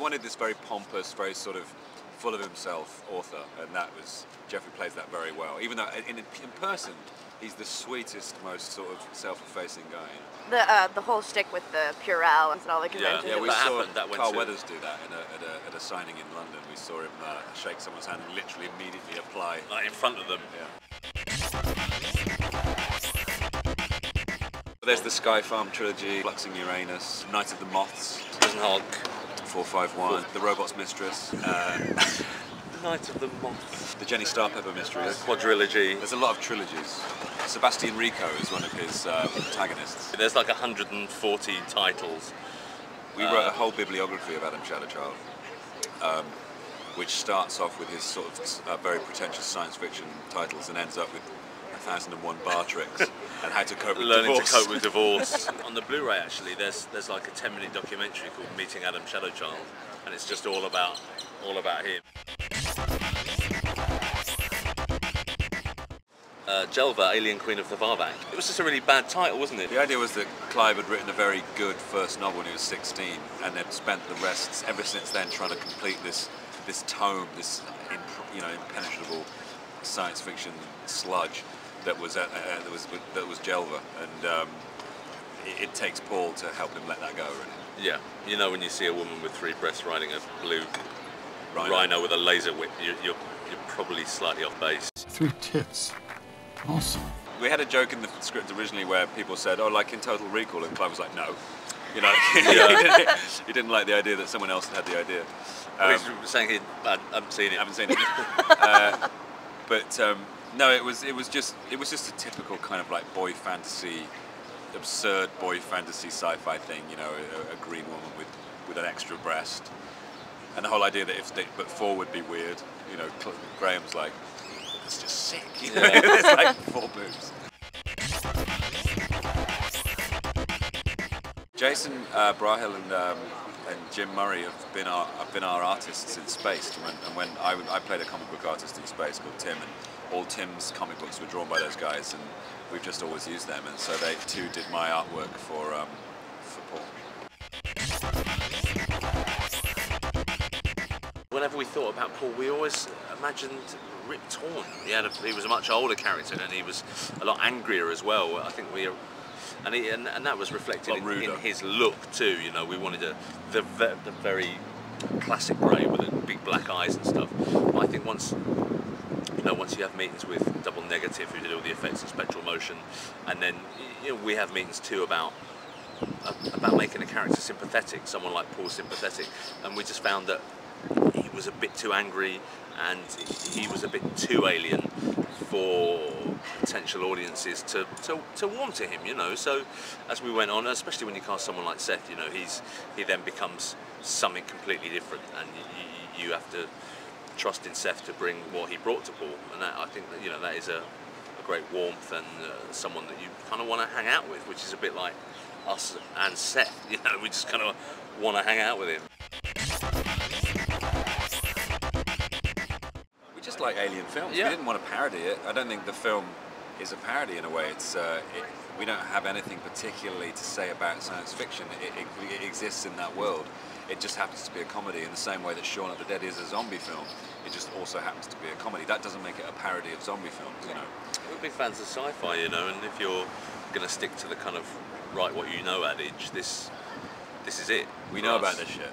wanted this very pompous, very sort of full of himself author, and that was, Jeffrey plays that very well. Even though in person, he's the sweetest, most sort of self-effacing guy. The whole shtick with the Purell and all the conventions. Yeah, we saw Carl Weathers do that at a signing in London. We saw him shake someone's hand and literally immediately apply. Like in front of them. Yeah. There's the Sky Farm trilogy, Fluxing Uranus, Night of the Moths, Prison Hulk, 451, The Robot's Mistress, Night of the Moths, the Jenny Starpepper Mysteries, the quadrilogy. There's a lot of trilogies. Sebastian Rico is one of his protagonists. There's like 140 titles. We wrote a whole bibliography of Adam Shadowchild, which starts off with his sort of very pretentious science fiction titles and ends up with 1001 bar tricks and how to cope with Learning divorce. to cope with divorce. On the Blu-ray, actually, there's like a 10-minute documentary called Meeting Adam Shadowchild, and it's just all about him. Jelva, Alien Queen of the Varvac. It was just a really bad title, wasn't it? The idea was that Clive had written a very good first novel when he was 16, and then spent the rest ever since then trying to complete this tome, this impenetrable science fiction sludge that was Jelva, and it takes Paul to help him let that go. Really. Yeah, you know, when you see a woman with 3 breasts riding a blue rhino with a laser whip, you're probably slightly off base. 3 tits. Awesome. We had a joke in the script originally where people said, "Oh, like in Total Recall," and Clive was like, "No." You know, he didn't like the idea that someone else had the idea. He's saying he haven't seen it. Haven't seen it. But no, it was just a typical kind of like boy fantasy, absurd boy fantasy sci-fi thing. You know, a green woman with an extra breast, and the whole idea that but 4 would be weird. You know, Graham's like, it's just sick. You know? It's like 4 boobs. Jason Brahill and Jim Murray have been our artists in space. And when I played a comic book artist in space called Tim, and all Tim's comic books were drawn by those guys, and we've just always used them. And so they too did my artwork for Paul. Whenever we thought about Paul, we always imagined Rip Torn. He was a much older character, and he was a lot angrier as well. I think and that was reflected in his look too. You know, we wanted the very classic grey with the big black eyes and stuff. But I think once you have meetings with Double Negative, who did all the effects and spectral motion, and then we have meetings too about making a character sympathetic, someone like Paul sympathetic, and we just found that he was a bit too angry and he was a bit too alien for potential audiences to warm to him, you know. So as we went on, especially when you cast someone like Seth, you know, he then becomes something completely different, and you have to trust in Seth to bring what he brought to Paul, and that, I think that, you know, that is a great warmth and someone that you kind of want to hang out with, which is a bit like us and Seth, you know, we just kind of want to hang out with him. Just like Alien films, we didn't want to parody it. I don't think the film is a parody in a way. We don't have anything particularly to say about science fiction. It exists in that world. It just happens to be a comedy in the same way that Shaun of the Dead is a zombie film. It just also happens to be a comedy. That doesn't make it a parody of zombie films, you know. We're big fans of sci-fi, you know, and if you're going to stick to the kind of write what you know adage, this is it. We know about this shit.